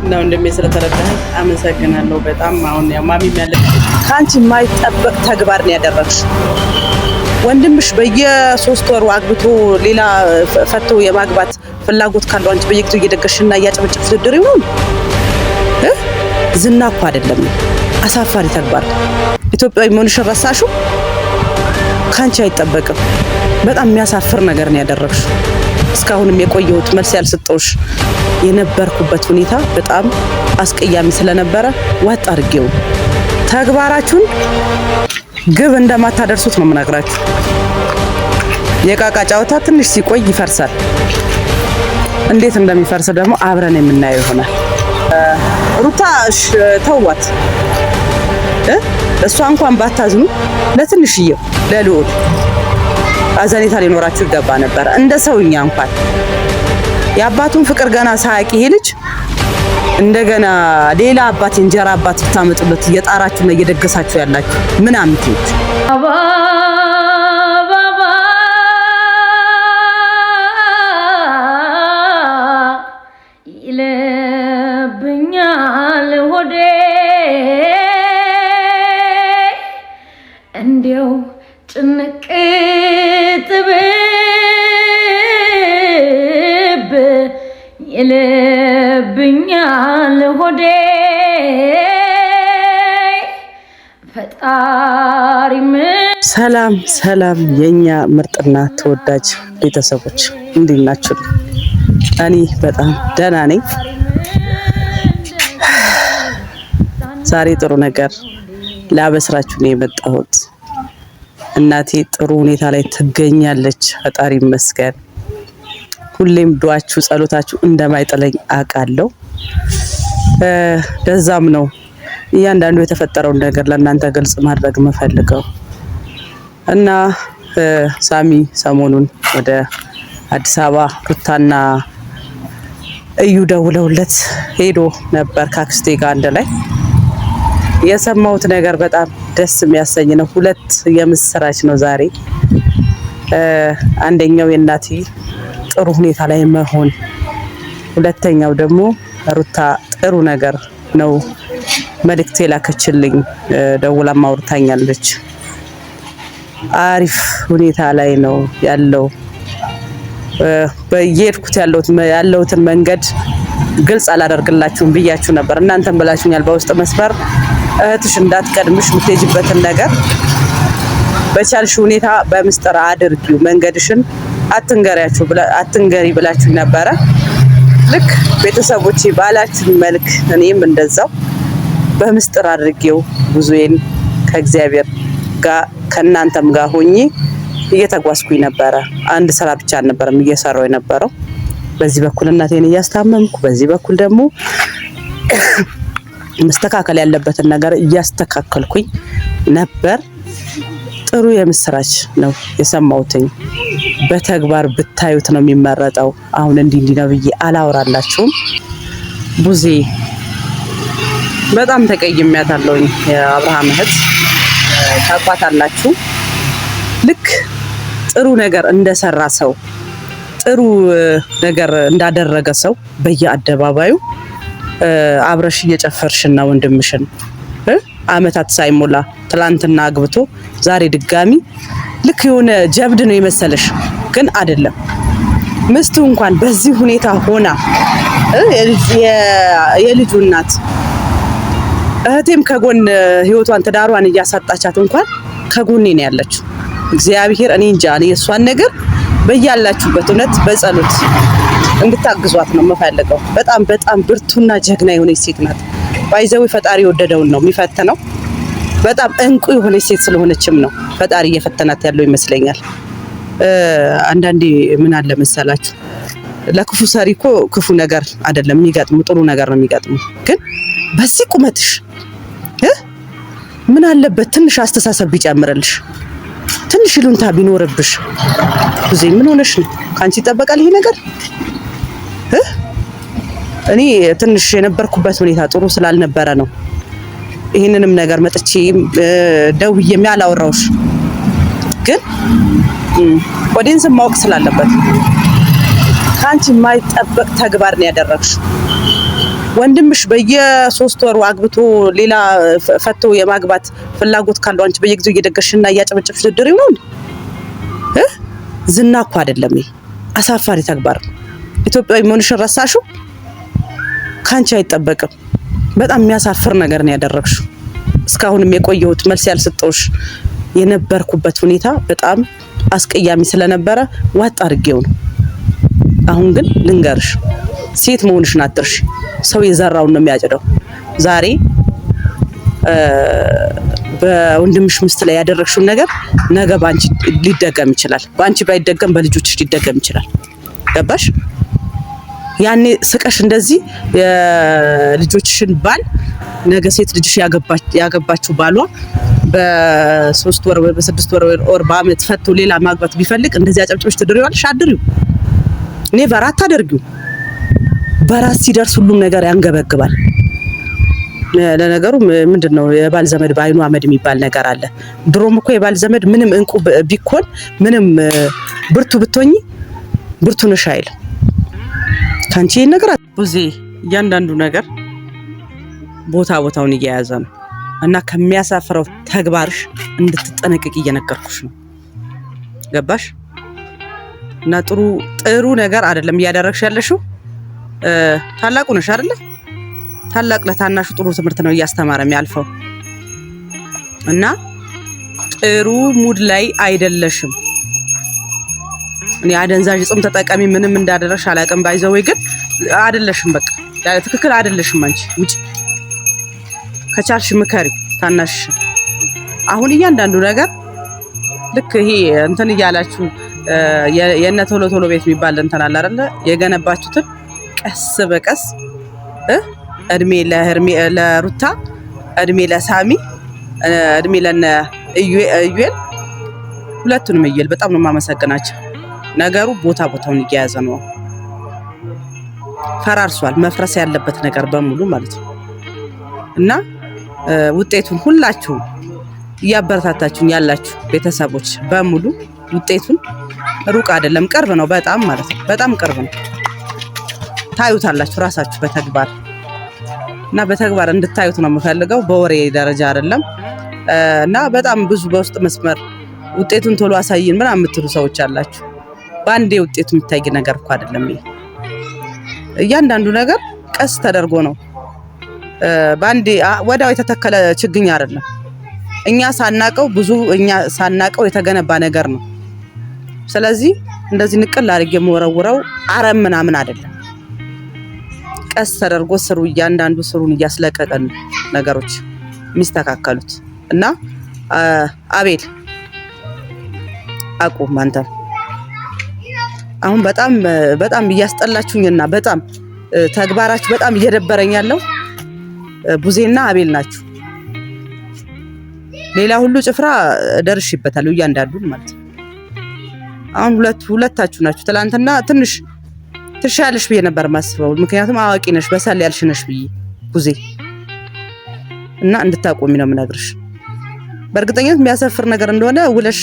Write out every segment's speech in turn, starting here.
ነው እንደሚስለተረዳህ አመሰግናለሁ በጣም አሁን ያው ማሚም ያለ ካንቺ የማይጠበቅ ተግባር ነው ያደረግሽ ወንድምሽ በየ3 ወሩ አግብቶ ሌላ ፈቶ የማግባት ፍላጎት ካለው አንቺ በየጊዜው እየደገሽና እያጨበጨብሽ ትድሪው ነው ዝና እኮ አይደለም አሳፋሪ ተግባር ኢትዮጵያዊ መሆንሽ ረሳሽው ካንቺ አይጠበቅም በጣም የሚያሳፍር ነገር ነው ያደረግሽ እስካሁንም የቆየሁት መልስ ያልሰጠውሽ የነበርኩበት ሁኔታ በጣም አስቀያሚ ስለነበረ ዋጥ አድርጌው ተግባራችሁን ግብ እንደማታደርሱት ነው የምነግራችሁ የቃቃ ጫወታ ትንሽ ሲቆይ ይፈርሳል እንዴት እንደሚፈርስ ደግሞ አብረን የምናየው ይሆናል ሩታሽ ተዋት እሷ እንኳን ባታዝኑ ለትንሽዬው ለልዑል አዘኔታ ሊኖራችሁ ይገባ ነበር እንደ ሰውኛ እንኳን የአባቱን ፍቅር ገና ሳያቂ ይሄ ልጅ እንደገና ሌላ አባት እንጀራ አባት ታመጡለት እየጣራችሁና እየደገሳችሁ ያላችሁ ምን አምጥቶች ይለብኛል ሆዴ እንዴው ጭንቅ ጥብብ ይለብኛል ሆዴ ፈጣሪ ሰላም ሰላም የኛ ምርጥና ተወዳጅ ቤተሰቦች እንዴት ናችሁ? እኔ በጣም ደህና ነኝ። ዛሬ ጥሩ ነገር ላበስራችሁ ነው የመጣሁት። እናቴ ጥሩ ሁኔታ ላይ ትገኛለች፣ ፈጣሪ ይመስገን። ሁሌም ዱአችሁ ጸሎታችሁ እንደማይጥለኝ አውቃለሁ። ለዛም ነው እያንዳንዱ የተፈጠረውን ነገር ለእናንተ ግልጽ ማድረግ መፈልገው እና ሳሚ ሰሞኑን ወደ አዲስ አበባ ሩታና እዩ ደውለውለት ሄዶ ነበር ከአክስቴ ጋር አንድ ላይ። የሰማሁት ነገር በጣም ደስ የሚያሰኝ ነው። ሁለት የምስራች ነው ዛሬ። አንደኛው የእናቴ ጥሩ ሁኔታ ላይ መሆን፣ ሁለተኛው ደግሞ ሩታ ጥሩ ነገር ነው መልእክት ላከችልኝ። ደውላ ማውርታኛለች። አሪፍ ሁኔታ ላይ ነው ያለው። በየሄድኩት ያለውትን መንገድ ግልጽ አላደርግላችሁም ብያችሁ ነበር። እናንተም ብላችሁኛል በውስጥ መስመር እህትሽ እንዳትቀድምሽ የምትሄጂበትን ነገር በቻልሽ ሁኔታ በምስጥር አድርጊው፣ መንገድሽን አትንገሪ ብላችሁ ነበረ። ልክ ቤተሰቦቼ ባላችሁ መልክ እኔም እንደዛው በምስጥር አድርጌው ጉዞዬን ከእግዚአብሔር ጋር ከእናንተም ጋር ሆኜ እየተጓዝኩኝ ነበረ። አንድ ስራ ብቻ አልነበረም እየሰራው የነበረው። በዚህ በኩል እናቴን እያስታመምኩ፣ በዚህ በኩል ደግሞ መስተካከል ያለበትን ነገር እያስተካከልኩኝ ነበር። ጥሩ የምስራች ነው የሰማሁትኝ። በተግባር ብታዩት ነው የሚመረጠው። አሁን እንዲህ ነው ብዬ አላወራላችሁም። ቡዜ በጣም ተቀይሜያታለሁኝ። የአብርሃም እህት ታውቋታላችሁ። ልክ ጥሩ ነገር እንደሰራ ሰው፣ ጥሩ ነገር እንዳደረገ ሰው በየአደባባዩ አብረሽ እየጨፈርሽና ወንድምሽን አመታት ሳይሞላ ትላንትና አግብቶ ዛሬ ድጋሚ ልክ የሆነ ጀብድ ነው የመሰለሽ፣ ግን አይደለም። ምስቱ እንኳን በዚህ ሁኔታ ሆና የልጁ እናት እህቴም ከጎን ህይወቷን ትዳሯን እያሳጣቻት እንኳን ከጎኔ ነው ያለችው። እግዚአብሔር እኔ እንጃ የእሷን ነገር በያላችሁበት እውነት በጸሎት እንድታግዟት ነው የምፈልገው። በጣም በጣም ብርቱና ጀግና የሆነች ሴት ናት። ባይዘው ፈጣሪ ወደደውን ነው የሚፈተነው። በጣም እንቁ የሆነች ሴት ስለሆነችም ነው ፈጣሪ እየፈተናት ያለው ይመስለኛል። አንዳንዴ ምን አለ መሰላችሁ ለክፉ ሰሪ እኮ ክፉ ነገር አይደለም የሚገጥሙ፣ ጥሩ ነገር ነው የሚገጥሙ። ግን በዚህ ቁመትሽ ምን አለበት ትንሽ አስተሳሰብ ቢጨምርልሽ፣ ትንሽ ይሉንታ ቢኖርብሽ። ብዙ ምን ሆነሽ ነው? ካንቺ ይጠበቃል ይሄ ነገር። እኔ ትንሽ የነበርኩበት ሁኔታ ጥሩ ስላልነበረ ነው ይሄንንም ነገር መጥቼ ደውዬ የሚያላወራውሽ። ግን ኦዲየንስ ማወቅ ስላለበት ካንቺ የማይጠበቅ ተግባር ነው ያደረግሽው። ወንድምሽ በየ3 ወሩ አግብቶ ሌላ ፈቶ የማግባት ፍላጎት ካለው አንቺ በየጊዜው እየደገሽና እያጨበጨብሽ ትድሪው ነው ዝና እኮ አይደለም ይሄ አሳፋሪ ተግባር ኢትዮጵያዊ መሆንሽን ረሳሽው ካንቺ አይጠበቅም በጣም የሚያሳፍር ነገር ነው ያደረግሽው እስካሁንም የቆየሁት መልስ ያልሰጠውሽ የነበርኩበት ሁኔታ በጣም አስቀያሚ ስለነበረ ዋጥ አድርጌው ነው አሁን ግን ልንገርሽ ሴት መሆንሽን አትርሽ ሰው የዘራውን ነው የሚያጭደው ዛሬ በወንድምሽ ምስት ላይ ያደረግሽው ነገር ነገ ባንቺ ሊደገም ይችላል ባንቺ ባይደገም በልጆችሽ ሊደገም ይችላል ገባሽ ያኔ ስቀሽ እንደዚህ የልጆችሽን ባል ነገ ሴት ልጅሽ ያገባችው ባሏ በ3 ወር ወይ በ6 ወር በአመት ፈቶ ሌላ ማግባት ቢፈልግ እንደዚህ አጨብጭበሽ ትድሪዋለሽ አድሪው ኔቨር አታደርጊው በራስ ሲደርስ ሁሉም ነገር ያንገበግባል ለነገሩ ምንድነው የባል ዘመድ ባይኑ አመድ የሚባል ነገር አለ ድሮም እኮ የባል ዘመድ ምንም እንቁ ቢኮን ምንም ብርቱ ብትሆኚ ብርቱ ነሽ አይል ካንቺ ነገር ቡዜ እያንዳንዱ ነገር ቦታውን እየያዘ ነው እና ከሚያሳፍረው ተግባርሽ እንድትጠነቀቂ እየነገርኩሽ ነው ገባሽ እና ጥሩ ነገር አይደለም እያደረግሽ ያለሽው ታላቁ ነሽ አይደለ ታላቅ ለታናሹ ጥሩ ትምህርት ነው እያስተማረ የሚያልፈው እና ጥሩ ሙድ ላይ አይደለሽም እኔ አደንዛዥ ጽም ተጠቃሚ ምንም እንዳደረግሽ አላቀም ባይዘው ግን አይደለሽም በቃ ትክክል አይደለሽም አንቺ ውጪ ከቻልሽ ምከሪ ታናሽ አሁን እያንዳንዱ ነገር ልክ ይሄ እንትን እያላችሁ የነ ቶሎ ቤት የሚባል እንትን አለ አይደለ የገነባችሁትን ቀስ በቀስ እድሜ ለሩታ እድሜ ለሳሚ እድሜ ለነ እዩኤል ሁለቱንም እየል በጣም ነው ማመሰግናቸው ነገሩ ቦታውን እየያዘ ነው ፈራርሷል መፍረስ ያለበት ነገር በሙሉ ማለት ነው እና ውጤቱን ሁላችሁ ያበረታታችሁን ያላችሁ ቤተሰቦች በሙሉ ውጤቱን ሩቅ አይደለም ቅርብ ነው በጣም ማለት ነው በጣም ቅርብ ነው ታዩታላችሁ ራሳችሁ በተግባር እና በተግባር እንድታዩት ነው የምፈልገው በወሬ ደረጃ አይደለም እና በጣም ብዙ በውስጥ መስመር ውጤቱን ቶሎ አሳይን ምናምን የምትሉ ሰዎች አላችሁ ባንዴ ውጤቱ የሚታይ ነገር እኮ አይደለም ይሄ እያንዳንዱ ነገር ቀስ ተደርጎ ነው ባንዴ ወዳው የተተከለ ችግኝ አይደለም እኛ ሳናቀው የተገነባ ነገር ነው ስለዚህ እንደዚህ ንቅል አድርጌ የምወረውረው አረም ምናምን አይደለም ቀስ ተደርጎ ስሩ እያንዳንዱ ስሩን እያስለቀቀን ነገሮች የሚስተካከሉት እና አቤል አቁም አንተ አሁን በጣም እያስጠላችሁኝና በጣም ተግባራችሁ በጣም እየደበረኝ ያለው ቡዜና አቤል ናችሁ ሌላ ሁሉ ጭፍራ ደርሽበታል እያንዳንዱን ማለት አሁን ሁለታችሁ ናችሁ ትላንትና ትንሽ ትሻለሽ ብዬ ነበር ማስበው ምክንያቱም አዋቂ ነሽ በሳል ያልሽ ነሽ ብዬ ቡዜ እና እንድታቆሚ ነው የምነግርሽ በእርግጠኝነት የሚያሰፍር ነገር እንደሆነ ውለሽ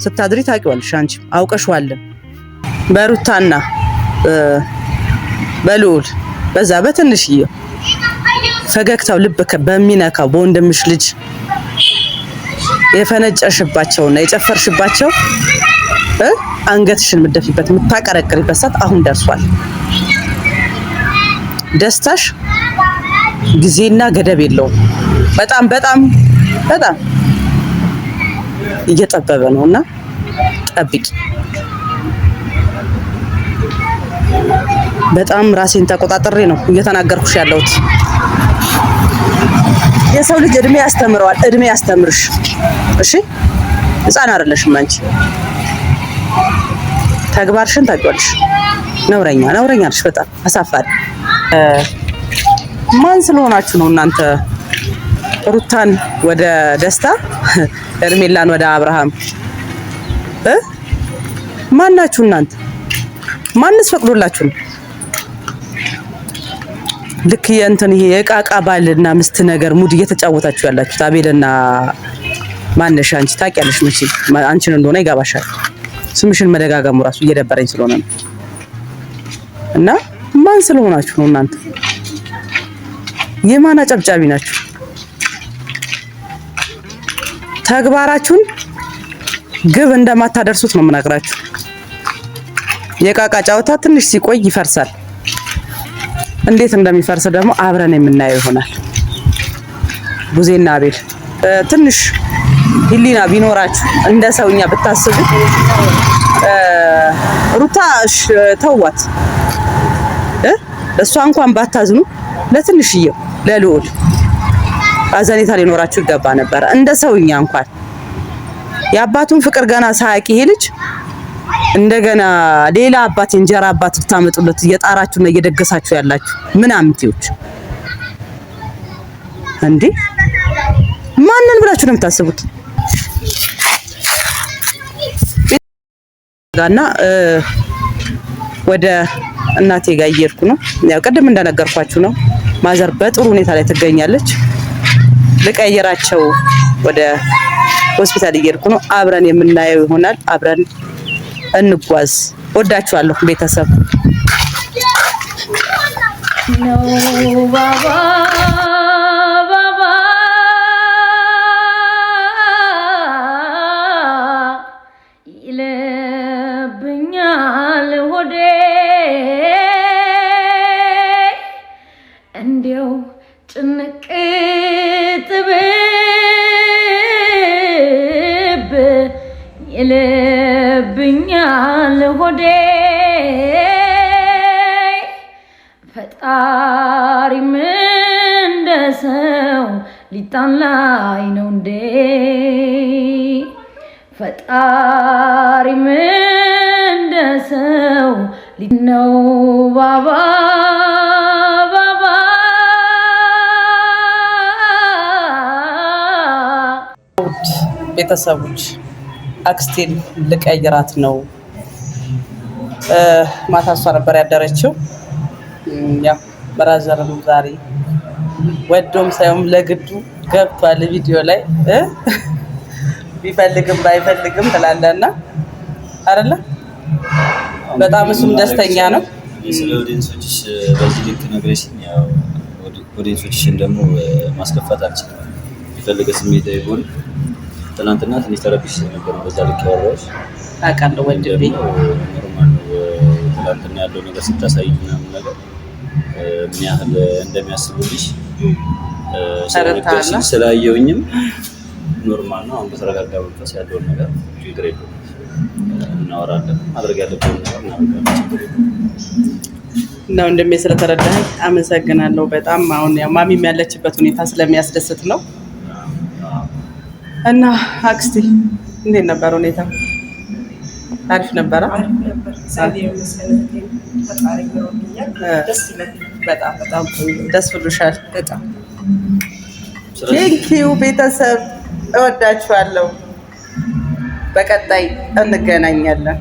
ስታድሪ ታውቂዋለሽ አንቺ አውቀሽዋል በሩታና በልዑል በዛ በትንሽዬ ፈገግታው ልብ በሚነካው በወንድምሽ ልጅ የፈነጨሽባቸውና የጨፈርሽባቸው አንገትሽን ምደፊበት ምታቀረቅሪበት ሰዓት አሁን ደርሷል ደስታሽ ጊዜና ገደብ የለውም በጣም እየጠበበ ነውና ጠብቂ በጣም ራሴን ተቆጣጥሬ ነው እየተናገርኩሽ ያለሁት የሰው ልጅ እድሜ ያስተምረዋል እድሜ ያስተምርሽ እሺ ህፃን አይደለሽም አንቺ ተግባርሽን ታውቂዋለሽ ነውረኛ ነሽ በጣም አሳፋሪ ማን ስለሆናችሁ ነው እናንተ ሩታን ወደ ደስታ ሄርሜላን ወደ አብርሃም ማናችሁ እናንተ ማንስ ፈቅዶላችሁ ነው ልክ የእንትን ይሄ የቃቃ ባልና ምስት ነገር ሙድ እየተጫወታችሁ ያላችሁ አቤልና ማነሽ አንቺ ታውቂያለሽ መቼ አንቺን እንደሆነ ይገባሻል ስምሽን መደጋገሙ ራሱ እየደበረኝ ስለሆነ ነው እና ማን ስለሆናችሁ ነው እናንተ የማን አጨብጫቢ ናችሁ? ተግባራችሁን ግብ እንደማታደርሱት ነው የምነግራችሁ። የቃቃ ጨዋታ ትንሽ ሲቆይ ይፈርሳል። እንዴት እንደሚፈርስ ደግሞ አብረን የምናየው ይሆናል። ቡዜና አቤል ትንሽ ህሊና ቢኖራችሁ እንደ ሰውኛ ብታስቡ ሩታ ተዋት እሷ እንኳን ባታዝኑ ለትንሽዬው ለልዑል አዘኔታ ሊኖራችሁ ይገባ ነበር። እንደ ሰውኛ እንኳን የአባቱን ፍቅር ገና ሳያውቅ ይሄ ልጅ እንደገና ሌላ አባት እንጀራ አባት ብታመጡለት እየጣራችሁና እየደገሳችሁ ያላችሁ ምን አምቲዎች እንዴ! ማንን ብላችሁ ነው የምታስቡት? ጋና ወደ እናቴ ጋር እየሄድኩ ነው። ያው ቅድም እንደነገርኳችሁ ነው። ማዘር በጥሩ ሁኔታ ላይ ትገኛለች። ልቀይራቸው ወደ ሆስፒታል እየሄድኩ ነው። አብረን የምናየው ይሆናል። አብረን እንጓዝ። ወዳችኋለሁ ቤተሰብ ነው ባባ ይለብኛል ሆዴ እንዲያው ጭንቅ ጥብብ ይለብኛል ሆዴ ፈጣሪም እንደ ሰው ሊጣላይ ነው እንዴ? ፈጣሪም እንደ ሰው ነው ባባ ቤተሰቦች አክስቴን ልቀይራት ነው። ማታ እሷ ነበር ያደረችው። ያው ብራዘርም ዛሬ ወዶም ሳይሆን ለግዱ ገብቷል ቪዲዮ ላይ ቢፈልግም ባይፈልግም ትላለና አይደለ? በጣም እሱም ደስተኛ ነው። ስለ ኦዲየንሶችሽ በዚህ ልክ ነግረሽኝ፣ ያው ኦዲየንሶችሽን ደግሞ ማስከፋት አልችልም። የፈለገ ስሜት ይሁን። ትናንትና ትንሽ ተረብሽ ነበር፣ በዛ ልክ ያወራሽ አውቃለሁ ወንድሜ። ኖርማል ነው። ትናንትና ያለው ነገር ስታሳይ ምናምን ነገር ምን ያህል እንደሚያስቡልሽ ስለነገርሽኝ ስላየሁኝም ኖርማል ነው። አሁን በተረጋጋ መንፈስ ያለውን ነገር ችግር የለውም፣ እናወራለን። ማድረግ ያለብን ነገር እናደርጋለን። እና ወንድሜ ስለተረዳኸኝ አመሰግናለሁ በጣም። አሁን ያው ማሚም ያለችበት ሁኔታ ስለሚያስደስት ነው። እና አክስቴ እንዴት ነበር ሁኔታ? አሪፍ ነበረ። በጣም ደስ ብሎሻል? በጣም ቴንኪው ቤተሰብ፣ እወዳችኋለሁ። በቀጣይ እንገናኛለን።